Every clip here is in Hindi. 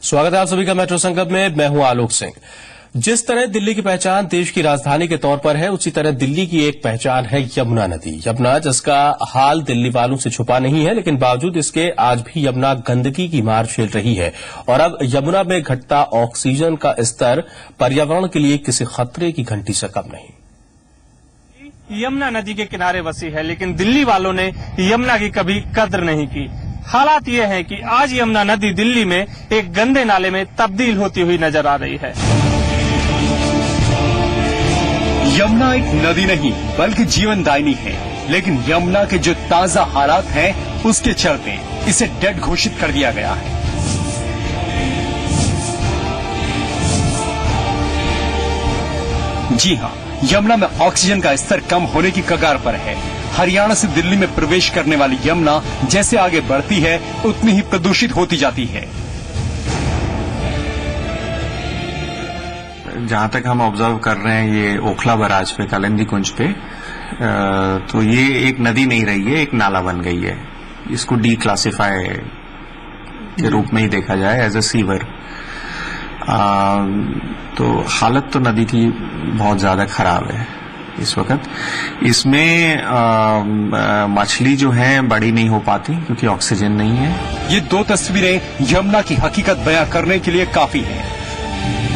स्वागत है आप सभी का मेट्रो संकल्प में। मैं हूं आलोक सिंह। जिस तरह दिल्ली की पहचान देश की राजधानी के तौर पर है, उसी तरह दिल्ली की एक पहचान है यमुना नदी। यमुना जिसका हाल दिल्ली वालों से छुपा नहीं है, लेकिन बावजूद इसके आज भी यमुना गंदगी की मार झेल रही है। और अब यमुना में घटता ऑक्सीजन का स्तर पर्यावरण के लिए किसी खतरे की घंटी से कम नहीं। यमुना नदी के किनारे बसी है, लेकिन दिल्ली वालों ने यमुना की कभी कद्र नहीं की। हालात ये है कि आज यमुना नदी दिल्ली में एक गंदे नाले में तब्दील होती हुई नजर आ रही है। यमुना एक नदी नहीं बल्कि जीवनदायिनी है, लेकिन यमुना के जो ताजा हालात हैं उसके चलते इसे डेड घोषित कर दिया गया है। जी हाँ, यमुना में ऑक्सीजन का स्तर कम होने की कगार पर है। हरियाणा से दिल्ली में प्रवेश करने वाली यमुना जैसे आगे बढ़ती है उतनी ही प्रदूषित होती जाती है। जहां तक हम ऑब्जर्व कर रहे हैं ये ओखला बराज पे, कालिंदी कुंज पे, तो ये एक नदी नहीं रही है, एक नाला बन गई है। इसको डी क्लासिफाई के रूप में ही देखा जाए, एज ए सीवर। तो हालत तो नदी की बहुत ज्यादा खराब है इस वक्त। इसमें मछली जो है बड़ी नहीं हो पाती क्योंकि ऑक्सीजन नहीं है। ये दो तस्वीरें यमुना की हकीकत बयां करने के लिए काफी है।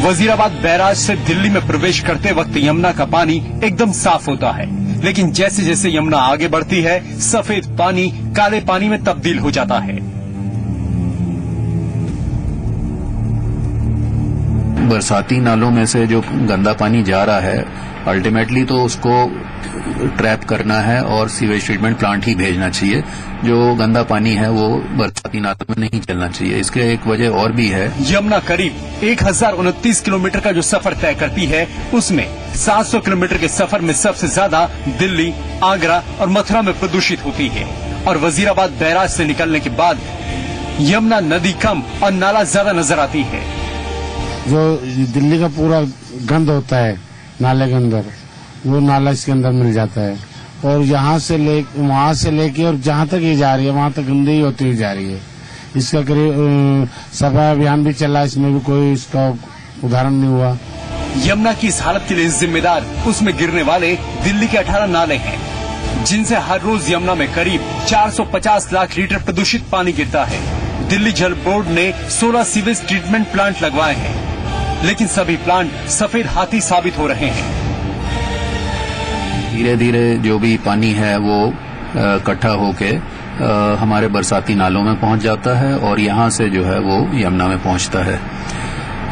वजीराबाद बैराज से दिल्ली में प्रवेश करते वक्त यमुना का पानी एकदम साफ होता है, लेकिन जैसे जैसे यमुना आगे बढ़ती है सफेद पानी काले पानी में तब्दील हो जाता है। बरसाती नालों में से जो गंदा पानी जा रहा है, अल्टीमेटली तो उसको ट्रैप करना है और सीवेज ट्रीटमेंट प्लांट ही भेजना चाहिए। जो गंदा पानी है वो बरसाती नालों में नहीं चलना चाहिए। इसके एक वजह और भी है। यमुना करीब 1029 किलोमीटर का जो सफर तय करती है, उसमें 700 किलोमीटर के सफर में सबसे ज्यादा दिल्ली, आगरा और मथुरा में प्रदूषित होती है। और वजीराबाद बैराज से निकलने के बाद यमुना नदी कम और नाला ज्यादा नजर आती है। जो दिल्ली का पूरा गंद होता है नाले के अंदर, वो नाला इसके अंदर मिल जाता है। और वहां से लेके और जहां तक ये जा रही है वहां तक गंदगी होती हुई जा रही है। इसका करीब सफाई अभियान भी चला, इसमें भी कोई इसका उदाहरण नहीं हुआ। यमुना की इस हालत के लिए जिम्मेदार उसमें गिरने वाले दिल्ली के 18 नाले हैं, जिनसे हर रोज यमुना में करीब 450 लाख लीटर प्रदूषित पानी गिरता है। दिल्ली जल बोर्ड ने 16 सीवेज ट्रीटमेंट प्लांट लगवाए हैं, लेकिन सभी प्लांट सफेद हाथी साबित हो रहे हैं। धीरे धीरे जो भी पानी है वो इकट्ठा होके हमारे बरसाती नालों में पहुंच जाता है और यहां से जो है वो यमुना में पहुंचता है।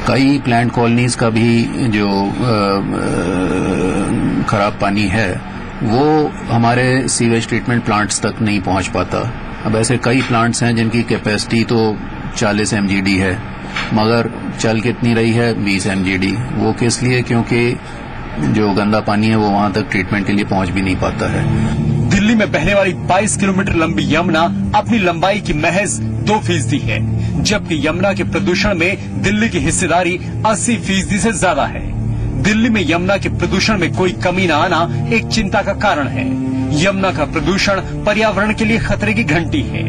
कई प्लांट कॉलोनीज का भी जो खराब पानी है वो हमारे सीवेज ट्रीटमेंट प्लांट्स तक नहीं पहुंच पाता। अब ऐसे कई प्लांट्स हैं जिनकी कैपेसिटी तो 40 MGD है, मगर चल कितनी रही है 20 MGD। वो किस लिए? क्योंकि जो गंदा पानी है वो वहां तक ट्रीटमेंट के लिए पहुंच भी नहीं पाता है। दिल्ली में बहने वाली 22 किलोमीटर लंबी यमुना अपनी लंबाई की महज 2% है, जबकि यमुना के प्रदूषण में दिल्ली की हिस्सेदारी 80% से ज्यादा है। दिल्ली में यमुना के प्रदूषण में कोई कमी न आना एक चिंता का कारण है। यमुना का प्रदूषण पर्यावरण के लिए खतरे की घंटी है।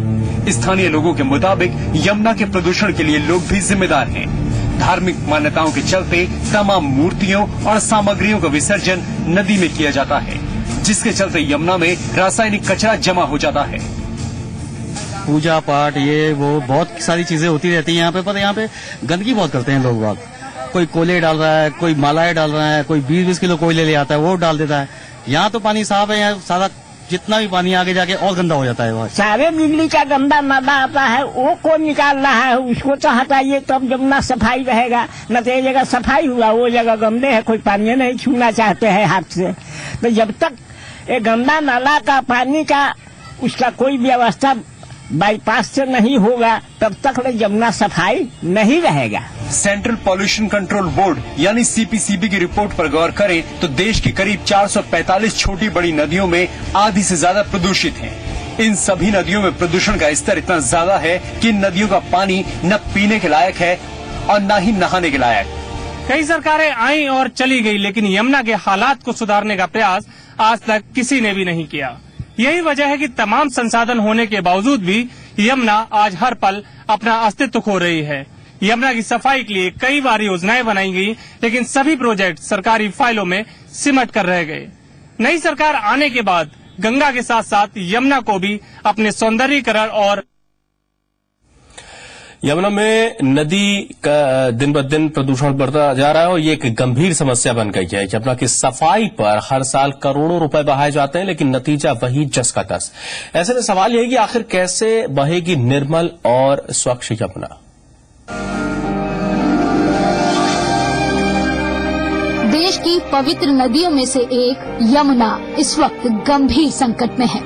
स्थानीय लोगों के मुताबिक यमुना के प्रदूषण के लिए लोग भी जिम्मेदार हैं। धार्मिक मान्यताओं के चलते तमाम मूर्तियों और सामग्रियों का विसर्जन नदी में किया जाता है, जिसके चलते यमुना में रासायनिक कचरा जमा हो जाता है। पूजा पाठ ये वो बहुत सारी चीजें होती रहती है यहाँ पे, पर यहाँ पे गंदगी बहुत करते हैं लोग बाग। कोई कोयले डाल रहा है, कोई मालाएं डाल रहा है, कोई 20-20 किलो कोयले ले आता है वो डाल देता है। यहाँ तो पानी साफ है, यहाँ सारा जितना भी पानी आगे जाके और गंदा हो जाता है। वहाँ सारे दिल्ली का गंदा नाला आता है, वो कौन निकाल रहा है? उसको तो हटाइए, तब यमुना सफाई रहेगा। न तो ये जगह सफाई हुआ, वो जगह गंदे है, कोई पानी नहीं छूना चाहते हैं हाथ से। तो जब तक ये गंदा नाला का पानी का उसका कोई व्यवस्था बाईपास से नहीं होगा, तब तक यमुना सफाई नहीं रहेगा। सेंट्रल पॉल्यूशन कंट्रोल बोर्ड यानी CPCB की रिपोर्ट पर गौर करें तो देश की करीब 445 छोटी बड़ी नदियों में आधी से ज्यादा प्रदूषित हैं। इन सभी नदियों में प्रदूषण का स्तर इतना ज्यादा है कि इन नदियों का पानी न पीने के लायक है और न ही नहाने के लायक। कई सरकारें आई और चली गई, लेकिन यमुना के हालात को सुधारने का प्रयास आज तक किसी ने भी नहीं किया। यही वजह है कि तमाम संसाधन होने के बावजूद भी यमुना आज हर पल अपना अस्तित्व खो रही है। यमुना की सफाई के लिए कई बार योजनाएं बनाई गई, लेकिन सभी प्रोजेक्ट सरकारी फाइलों में सिमट कर रह गए। नई सरकार आने के बाद गंगा के साथ साथ यमुना को भी अपने सौंदर्यीकरण और यमुना में नदी का दिन ब दिन प्रदूषण बढ़ता जा रहा है और ये एक गंभीर समस्या बन गई है। यमुना की सफाई पर हर साल करोड़ों रुपए बहाए जाते हैं, लेकिन नतीजा वही जस का तस। ऐसे में सवाल यह है कि आखिर कैसे बहेगी निर्मल और स्वच्छ यमुना। देश की पवित्र नदियों में से एक यमुना इस वक्त गंभीर संकट में है।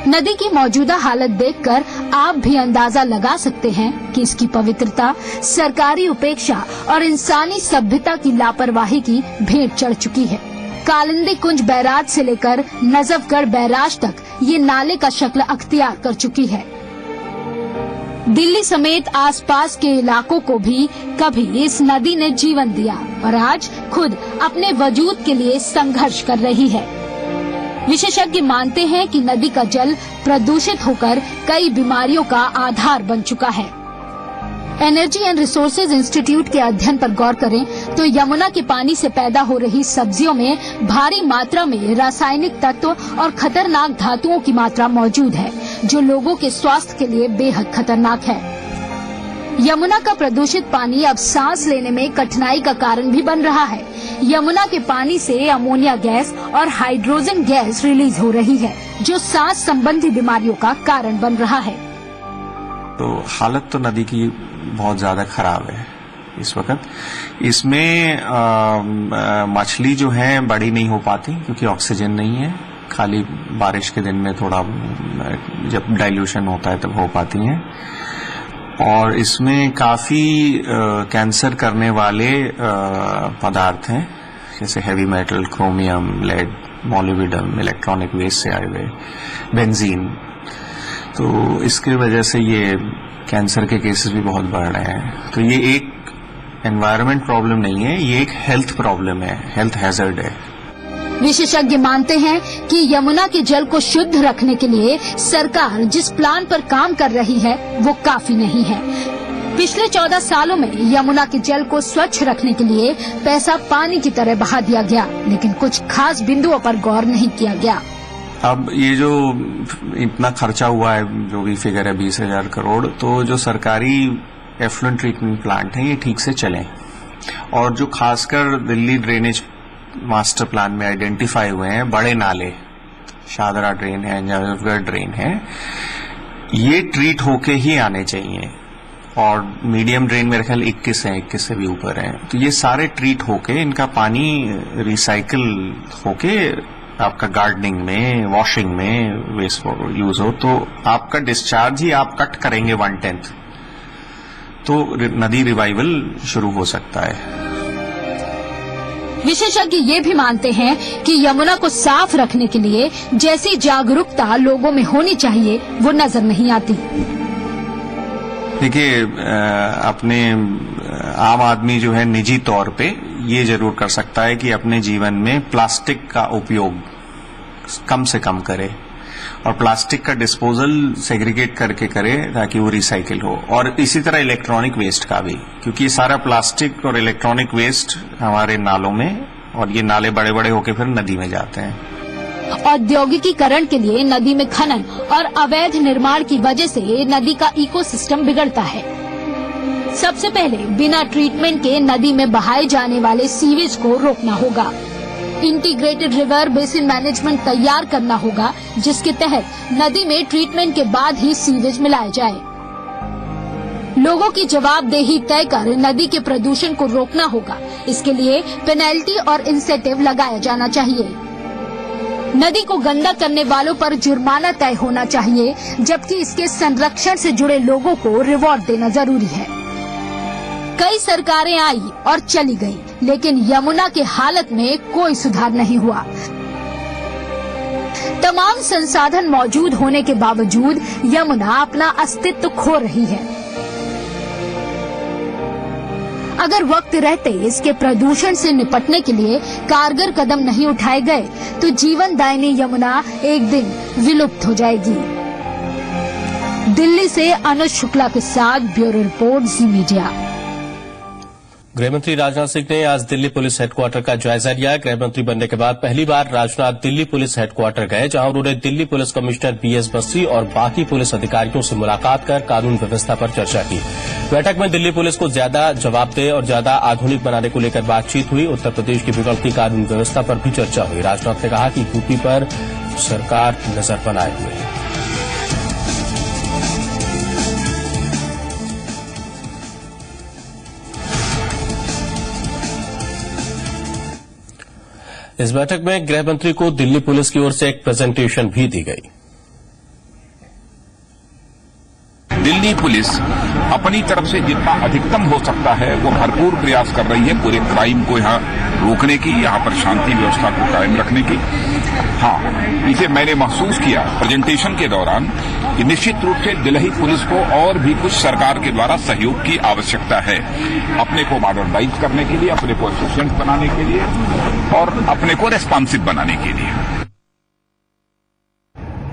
नदी की मौजूदा हालत देखकर आप भी अंदाजा लगा सकते हैं कि इसकी पवित्रता सरकारी उपेक्षा और इंसानी सभ्यता की लापरवाही की भेंट चढ़ चुकी है। कालिंदी कुंज बैराज से लेकर नजफगढ़ बैराज तक ये नाले का शक्ल अख्तियार कर चुकी है। दिल्ली समेत आसपास के इलाकों को भी कभी इस नदी ने जीवन दिया और आज खुद अपने वजूद के लिए संघर्ष कर रही है। विशेषज्ञ मानते हैं कि नदी का जल प्रदूषित होकर कई बीमारियों का आधार बन चुका है। एनर्जी एंड रिसोर्सेज इंस्टीट्यूट के अध्ययन पर गौर करें तो यमुना के पानी से पैदा हो रही सब्जियों में भारी मात्रा में रासायनिक तत्व और खतरनाक धातुओं की मात्रा मौजूद है, जो लोगों के स्वास्थ्य के लिए बेहद खतरनाक है। यमुना का प्रदूषित पानी अब सांस लेने में कठिनाई का कारण भी बन रहा है। यमुना के पानी से अमोनिया गैस और हाइड्रोजन गैस रिलीज हो रही है, जो सांस संबंधी बीमारियों का कारण बन रहा है। तो हालत तो नदी की बहुत ज्यादा खराब है इस वक्त। इसमें मछली जो है बड़ी नहीं हो पाती क्योंकि ऑक्सीजन नहीं है। खाली बारिश के दिन में थोड़ा जब डाइल्यूशन होता है तब हो पाती हैं। और इसमें काफी कैंसर करने वाले पदार्थ हैं, जैसे heavy metal, chromium, lead, molybdenum, electronic waste से आए हुए बेंजीन। तो इसकी वजह से ये कैंसर के केसेस भी बहुत बढ़ रहे हैं। तो ये एक एनवायरनमेंट प्रॉब्लम नहीं है, ये एक हेल्थ प्रॉब्लम है, हेल्थ हैजर्ड है। विशेषज्ञ मानते हैं कि यमुना के जल को शुद्ध रखने के लिए सरकार जिस प्लान पर काम कर रही है वो काफी नहीं है। पिछले 14 सालों में यमुना के जल को स्वच्छ रखने के लिए पैसा पानी की तरह बहा दिया गया, लेकिन कुछ खास बिंदुओं पर गौर नहीं किया गया। अब ये जो इतना खर्चा हुआ है, जो भी फिगर है 20,000 करोड़, तो जो सरकारी एफ्लुएंट ट्रीटमेंट प्लांट हैं ये ठीक से चलें। और जो खासकर दिल्ली ड्रेनेज मास्टर प्लान में आइडेंटिफाई हुए हैं बड़े नाले, शाहदरा ड्रेन है, नजफगढ़ ड्रेन है, ये ट्रीट होके ही आने चाहिए। और मीडियम ड्रेन मेरे ख्याल 21 है, 21 से भी ऊपर है। तो ये सारे ट्रीट होके इनका पानी रिसाइकिल होके आपका गार्डनिंग में, वॉशिंग में वेस्ट यूज हो, तो आपका डिस्चार्ज ही आप कट करेंगे 1/10, तो नदी रिवाइवल शुरू हो सकता है। विशेषज्ञ ये भी मानते हैं कि यमुना को साफ रखने के लिए जैसी जागरूकता लोगों में होनी चाहिए वो नजर नहीं आती। देखिए, अपने आम आदमी जो है निजी तौर पे ये जरूर कर सकता है कि अपने जीवन में प्लास्टिक का उपयोग कम से कम करे और प्लास्टिक का डिस्पोजल सेग्रीगेट करके करे ताकि वो रिसाइकिल हो। और इसी तरह इलेक्ट्रॉनिक वेस्ट का भी, क्योंकि ये सारा प्लास्टिक और इलेक्ट्रॉनिक वेस्ट हमारे नालों में, और ये नाले बड़े बड़े होके फिर नदी में जाते हैं। औद्योगिकीकरण के लिए नदी में खनन और अवैध निर्माण की वजह से नदी का इकोसिस्टम बिगड़ता है। सबसे पहले बिना ट्रीटमेंट के नदी में बहाए जाने वाले सीवेज को रोकना होगा। इंटीग्रेटेड रिवर बेसिन मैनेजमेंट तैयार करना होगा, जिसके तहत नदी में ट्रीटमेंट के बाद ही सीवेज मिलाया जाए। लोगों की जवाबदेही तय कर नदी के प्रदूषण को रोकना होगा। इसके लिए पेनल्टी और इंसेंटिव लगाया जाना चाहिए। नदी को गंदा करने वालों पर जुर्माना तय होना चाहिए, जबकि इसके संरक्षण से जुड़े लोगों को रिवॉर्ड देना जरूरी है। कई सरकारें आई और चली गई, लेकिन यमुना की हालत में कोई सुधार नहीं हुआ। तमाम संसाधन मौजूद होने के बावजूद यमुना अपना अस्तित्व खो रही है। अगर वक्त रहते इसके प्रदूषण से निपटने के लिए कारगर कदम नहीं उठाए गए तो जीवनदायिनी यमुना एक दिन विलुप्त हो जाएगी। दिल्ली से अनुज शुक्ला के साथ ब्यूरो रिपोर्ट, जी मीडिया। गृहमंत्री राजनाथ सिंह ने आज दिल्ली पुलिस हेडक्वार्टर का जायजा लिया। गृहमंत्री बनने के बाद पहली बार राजनाथ दिल्ली पुलिस हेडक्वार्टर गए, जहां उन्होंने Delhi police commissioner BS Bassi और बाकी पुलिस अधिकारियों से मुलाकात कर कानून व्यवस्था पर चर्चा की। बैठक में दिल्ली पुलिस को ज्यादा जवाबदेह और ज्यादा आधुनिक बनाने को लेकर बातचीत हुई। उत्तर प्रदेश की बिगड़ती कानून व्यवस्था पर भी चर्चा हुई। राजनाथ ने कहा कि यूपी पर सरकार नजर बनाए हुए है। इस बैठक में गृहमंत्री को दिल्ली पुलिस की ओर से एक प्रेजेंटेशन भी दी गई। दिल्ली पुलिस अपनी तरफ से जितना अधिकतम हो सकता है वो भरपूर प्रयास कर रही है पूरे क्राइम को यहाँ रोकने की, यहाँ पर शांति व्यवस्था को कायम रखने की। हाँ, इसे मैंने महसूस किया प्रेजेंटेशन के दौरान कि निश्चित रूप से दिल्ली पुलिस को और भी कुछ सरकार के द्वारा सहयोग की आवश्यकता है, अपने को मॉडर्नाइज करने के लिए, अपने को एफिशिएंट बनाने के लिए और अपने को रेस्पॉन्सिव बनाने के लिए।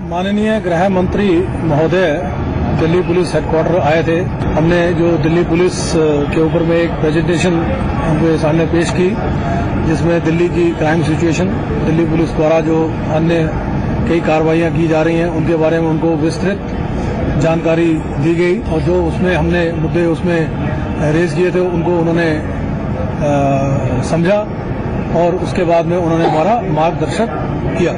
माननीय गृह मंत्री महोदय दिल्ली पुलिस हेडक्वार्टर आए थे। हमने जो दिल्ली पुलिस के ऊपर में एक प्रेजेंटेशन उनके सामने पेश की, जिसमें दिल्ली की क्राइम सिचुएशन, दिल्ली पुलिस द्वारा जो अन्य कई कार्रवाइयां की जा रही हैं उनके बारे में उनको विस्तृत जानकारी दी गई और जो उसमें हमने मुद्दे उसमें रेज किए थे उनको उन्होंने समझा और उसके बाद में उन्होंने हमारा मार्गदर्शन किया।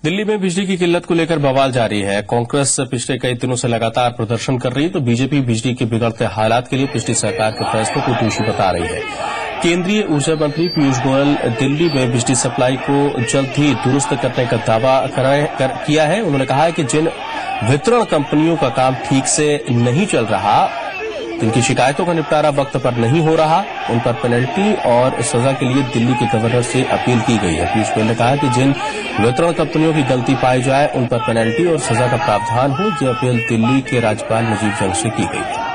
दिल्ली में बिजली की किल्लत को लेकर बवाल जारी है। कांग्रेस पिछले कई दिनों से लगातार प्रदर्शन कर रही है, तो बीजेपी बिजली के बिगड़ते हालात के लिए पिछली सरकार के फैसलों को दोषी बता रही है। केंद्रीय ऊर्जा मंत्री पीयूष गोयल दिल्ली में बिजली सप्लाई को जल्द ही दुरुस्त करने का दावा किया है। उन्होंने कहा है कि जिन वितरण कंपनियों का काम ठीक से नहीं चल रहा, जिनकी शिकायतों का निपटारा वक्त पर नहीं हो रहा, उन पर पेनल्टी और सजा के लिए दिल्ली के गवर्नर से अपील की गई है। पीयूष गोयल ने कहा कि जिन वितरण कंपनियों की गलती पाई जाए उन पर पेनल्टी और सजा का प्रावधान हो। यह अपील दिल्ली के राज्यपाल नजीब जंग से की गई है।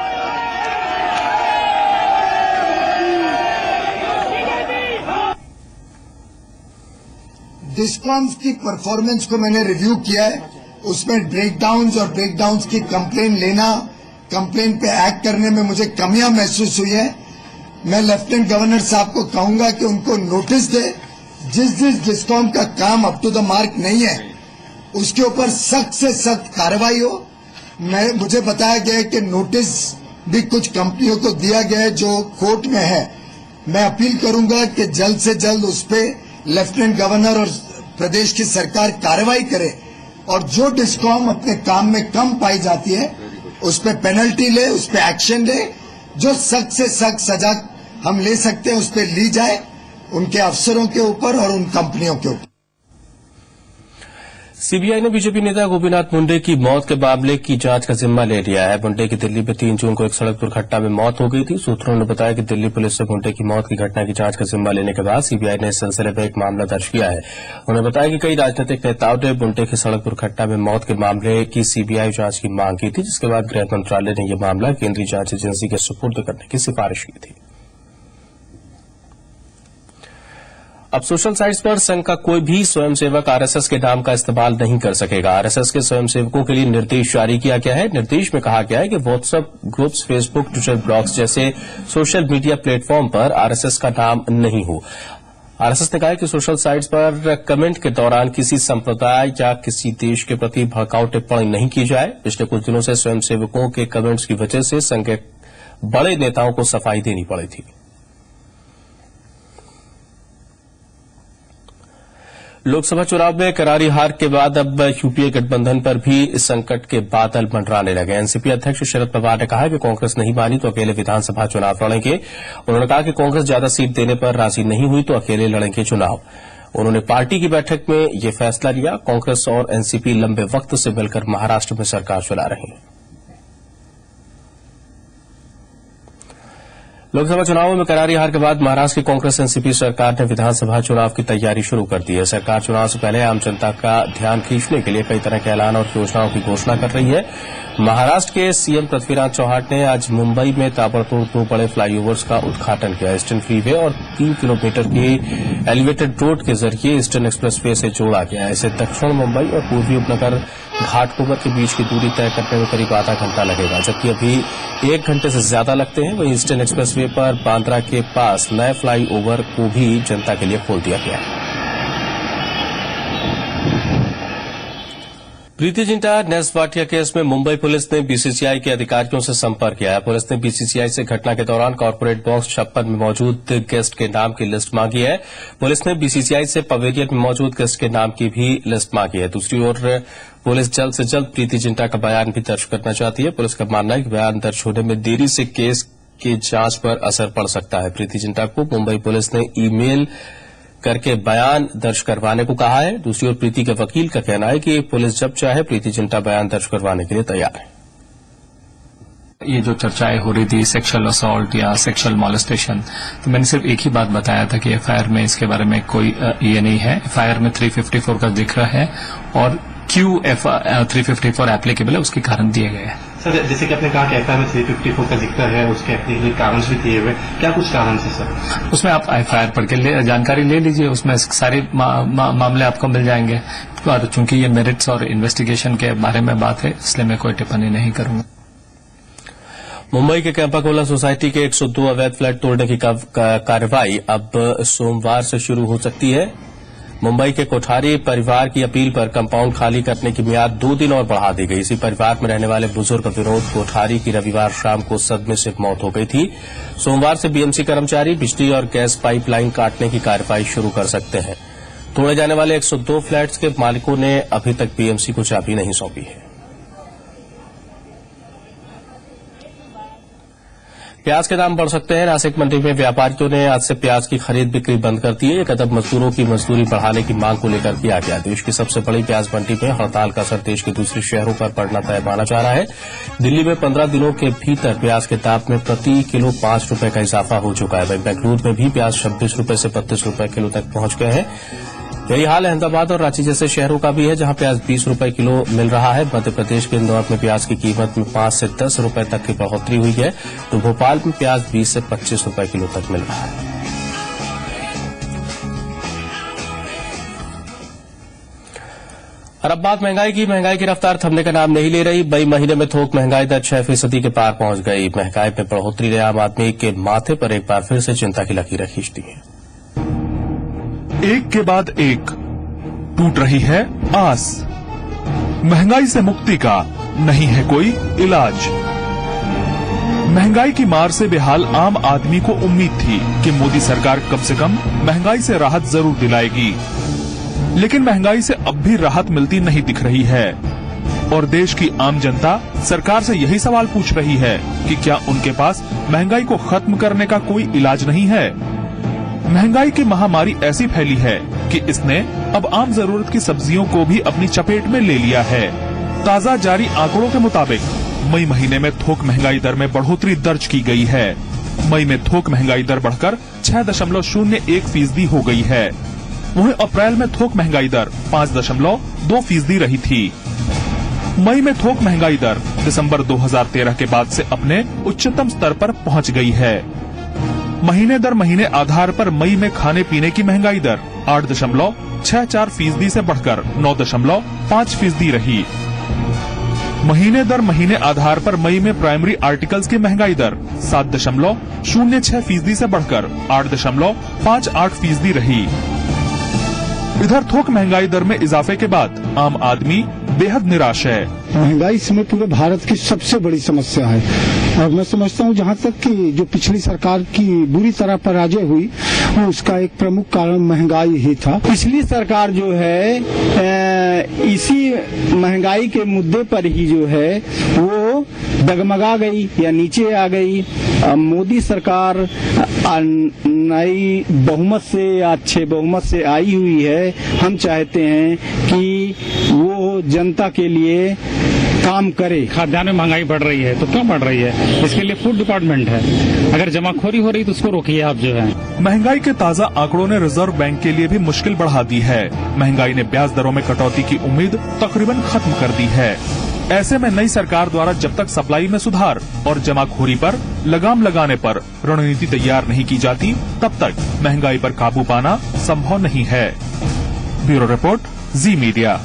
डिस्कॉम्स की परफॉर्मेंस को मैंने रिव्यू किया है, उसमें ब्रेकडाउन्स और ब्रेकडाउन्स की कंप्लेन लेना, कंप्लेन पे एक्ट करने में मुझे कमियां महसूस हुई है। मैं लेफ्टिनेंट गवर्नर साहब को कहूंगा कि उनको नोटिस दे, जिस डिस्कॉम का काम अप टू द मार्क नहीं है उसके ऊपर सख्त से सख्त कार्रवाई हो। मुझे बताया गया है कि नोटिस भी कुछ कंपनियों को दिया गया है जो कोर्ट में है। मैं अपील करूंगा कि जल्द से जल्द उस पर लेफ्टिनेंट गवर्नर और प्रदेश की सरकार कार्रवाई करे और जो डिस्कॉम अपने काम में कम पाई जाती है उस पर पेनल्टी ले, उस पर एक्शन ले, जो सख्त से सख्त सजा हम ले सकते हैं उस पर ली जाए, उनके अफसरों के ऊपर और उन कंपनियों के ऊपर। सीबीआई ने बीजेपी नेता गोपीनाथ मुंडे की मौत के मामले की जांच का जिम्मा ले लिया है। मुंडे की दिल्ली में 3 जून को एक सड़क दुर्घटना में मौत हो गई थी। सूत्रों ने बताया कि दिल्ली पुलिस से मुंडे की मौत की घटना की जांच का जिम्मा लेने के बाद सीबीआई ने इस सिलसिले में एक मामला दर्ज किया है। उन्होंने बताया कि कई राजनीतिक नेताओं ने मुंडे की सड़क दुर्घटना में मौत के मामले की सीबीआई जांच की मांग की थी, जिसके बाद गृह मंत्रालय ने यह मामला केंद्रीय जांच एजेंसी के सुपुर्द करने की सिफारिश की थी। अब सोशल साइट्स पर संघ का कोई भी स्वयंसेवक आरएसएस के नाम का इस्तेमाल नहीं कर सकेगा। आरएसएस के स्वयंसेवकों के लिए निर्देश जारी किया गया है। निर्देश में कहा गया है कि WhatsApp groups, Facebook, Twitter blogs जैसे सोशल मीडिया प्लेटफॉर्म पर आरएसएस का नाम नहीं हो। आरएसएस ने कहा है कि सोशल साइट्स पर कमेंट के दौरान किसी संप्रदाय या किसी देश के प्रति भड़काऊ टिप्पणी नहीं की जाए। पिछले कुछ दिनों से स्वयंसेवकों के कमेंट्स की वजह से संघ के बड़े नेताओं को सफाई देनी पड़ी थी। लोकसभा चुनाव में करारी हार के बाद अब यूपीए गठबंधन पर भी संकट के बादल मंडराने लगे। एनसीपी अध्यक्ष शरद पवार ने कहा कि कांग्रेस नहीं मानी तो अकेले विधानसभा चुनाव लड़ेंगे। उन्होंने कहा कि कांग्रेस ज्यादा सीट देने पर राजी नहीं हुई तो अकेले लड़ेंगे चुनाव। उन्होंने पार्टी की बैठक में यह फैसला लिया। कांग्रेस और एनसीपी लंबे वक्त से मिलकर महाराष्ट्र में सरकार चला रही है। लोकसभा चुनावों में करारी हार के बाद महाराष्ट्र की कांग्रेस एनसीपी सरकार ने विधानसभा चुनाव की तैयारी शुरू कर दी है। सरकार चुनाव से पहले आम जनता का ध्यान खींचने के लिए कई तरह के ऐलान और योजनाओं की घोषणा कर रही है। महाराष्ट्र के सीएम पृथ्वीराज चौहान ने आज मुंबई में ताबड़तोड़ 2 बड़े फ्लाईओवर्स का उद्घाटन किया। ईस्टर्न फ्रीवे और 3 किलोमीटर के एलिवेटेड रोड के जरिए ईस्टर्न एक्सप्रेसवे से जोड़ा गया है। इसे दक्षिण मुंबई और पूर्वी उपनगर घाटकोपर के बीच की दूरी तय करने में करीब आधा घंटा लगेगा, जबकि अभी 1 घंटे से ज्यादा लगते हैं। वहीं ईस्टर्न एक्सप्रेसवे पर बांद्रा के पास नए फ्लाईओवर को भी जनता के लिए खोल दिया गया है। प्रीति जिंटा नेस वाटिया केस में मुंबई पुलिस ने बीसीसीआई के अधिकारियों से संपर्क किया है। पुलिस ने बीसीसीआई से घटना के दौरान कॉर्पोरेट बॉक्स 56 में मौजूद गेस्ट के नाम की लिस्ट मांगी है। पुलिस ने बीसीसीआई से पवेलियन में मौजूद गेस्ट के नाम की भी लिस्ट मांगी है। दूसरी ओर पुलिस जल्द से जल्द प्रीति जिंटा का बयान भी दर्ज करना चाहती है। पुलिस का मानना है कि बयान दर्ज होने में देरी से केस की जांच पर असर पड़ सकता है। प्रीति जिंटा को मुंबई पुलिस ने ईमेल करके बयान दर्ज करवाने को कहा है। दूसरी ओर प्रीति के वकील का कहना है कि पुलिस जब चाहे प्रीति जिंटा बयान दर्ज करवाने के लिए तैयार है। ये जो चर्चाएं हो रही थी सेक्सुअल असॉल्ट या सेक्सुअल मॉलेस्टेशन, तो मैंने सिर्फ एक ही बात बताया था कि एफआईआर में इसके बारे में कोई ये नहीं है। एफआईआर में 354 का जिक्र है और क्यों 354 एप्लीकेबल है उसके कारण दिए गए हैं। सर, जैसे कि आपने कहा कि एफआईआर में 354 का जिक्र है, उसके एप्लीकेबल कारण भी दिए हुए, क्या कुछ कारण है सर? उसमें आप एफआईआर पढ़ के जानकारी ले लीजिए, उसमें सारे मामले आपको मिल जाएंगे। और चूंकि ये मेरिट्स और इन्वेस्टिगेशन के बारे में बात है, इसलिए मैं कोई टिप्पणी नहीं करूंगा। मुंबई के कैंपाकोला सोसाइटी के 102 अवैध फ्लैट तोड़ने की कार्रवाई अब सोमवार से शुरू हो सकती है। मुंबई के कोठारी परिवार की अपील पर कंपाउंड खाली करने की मियाद 2 दिन और बढ़ा दी गई। इसी परिवार में रहने वाले बुजुर्ग विनोद कोठारी की रविवार शाम को सदमे से मौत हो गई थी। सोमवार से बीएमसी कर्मचारी बिजली और गैस पाइपलाइन काटने की कार्रवाई शुरू कर सकते हैं। तोड़े जाने वाले 102 फ्लैट्स के मालिकों ने अभी तक बीएमसी को चाबी नहीं सौंपी है। प्याज के दाम बढ़ सकते हैं। नासिक मंडी में व्यापारियों ने आज से प्याज की खरीद बिक्री बंद कर दी है। ये कदम मजदूरों की मजदूरी बढ़ाने की मांग को लेकर किया गया। देश की सबसे बड़ी प्याज मंडी में हड़ताल का असर देश के दूसरे शहरों पर पड़ना तय माना जा रहा है। दिल्ली में 15 दिनों के भीतर प्याज के दाम में प्रति किलो 5 रुपए का इजाफा हो चुका है। वहीं बेंगलुरु में भी प्याज 26 रुपए से 32 रुपए किलो तक पहुंच गए हैं। यही हाल अहमदाबाद और रांची जैसे शहरों का भी है, जहां प्याज 20 रुपए किलो मिल रहा है। मध्य प्रदेश के इंदौर में प्याज की कीमत में 5 से 10 रुपए तक की बढ़ोतरी हुई है, तो भोपाल में प्याज 20 से 25 रुपए किलो तक मिल रहा है। और अब बात महंगाई की रफ्तार थमने का नाम नहीं ले रही। मई महीने में थोक महंगाई दर 6% के पार पहुंच गई। महंगाई में बढ़ोतरी ने आम आदमी के माथे पर एक बार फिर से चिंता की लकीरें खींच दी हैं। एक के बाद एक टूट रही है आस। महंगाई से मुक्ति का नहीं है कोई इलाज। महंगाई की मार से बेहाल आम आदमी को उम्मीद थी कि मोदी सरकार कम से कम महंगाई से राहत जरूर दिलाएगी, लेकिन महंगाई से अब भी राहत मिलती नहीं दिख रही है। और देश की आम जनता सरकार से यही सवाल पूछ रही है कि क्या उनके पास महंगाई को खत्म करने का कोई इलाज नहीं है। महंगाई की महामारी ऐसी फैली है कि इसने अब आम जरूरत की सब्जियों को भी अपनी चपेट में ले लिया है। ताजा जारी आंकड़ों के मुताबिक मई महीने में थोक महंगाई दर में बढ़ोतरी दर्ज की गई है। मई में थोक महंगाई दर बढ़कर 6.01% हो गई है। वहीं अप्रैल में थोक महंगाई दर 5.2% रही थी। मई में थोक महंगाई दर दिसंबर 2013 के बाद से अपने उच्चतम स्तर पर पहुंच गई है। महीने दर महीने आधार पर मई में खाने पीने की महंगाई दर 8.64% से बढ़कर 9.5% रही। महीने दर महीने आधार पर मई में प्राइमरी आर्टिकल्स की महंगाई दर 7.06% से बढ़कर 8.58% रही। इधर थोक महंगाई दर में इजाफे के बाद आम आदमी बेहद निराश है। महंगाई इस समय पूरे भारत की सबसे बड़ी समस्या है और मैं समझता हूँ जहाँ तक कि जो पिछली सरकार की बुरी तरह पराजय हुई उसका एक प्रमुख कारण महंगाई ही था। पिछली सरकार जो है इसी महंगाई के मुद्दे पर ही जो है वो डगमगा गई या नीचे आ गई। मोदी सरकार नई बहुमत से या अच्छे बहुमत से आई हुई है। हम चाहते हैं कि वो जनता के लिए काम करे। खाद्यान्न में महंगाई बढ़ रही है तो क्यों बढ़ रही है? इसके लिए फूड डिपार्टमेंट है। अगर जमाखोरी हो रही तो उसको रोकिए आप जो है। महंगाई के ताजा आंकड़ों ने रिजर्व बैंक के लिए भी मुश्किल बढ़ा दी है। महंगाई ने ब्याज दरों में कटौती की उम्मीद तकरीबन खत्म कर दी है। ऐसे में नई सरकार द्वारा जब तक सप्लाई में सुधार और जमाखोरी पर लगाम लगाने पर रणनीति तैयार नहीं की जाती, तब तक महंगाई पर काबू पाना संभव नहीं है। ब्यूरो रिपोर्ट, जी मीडिया।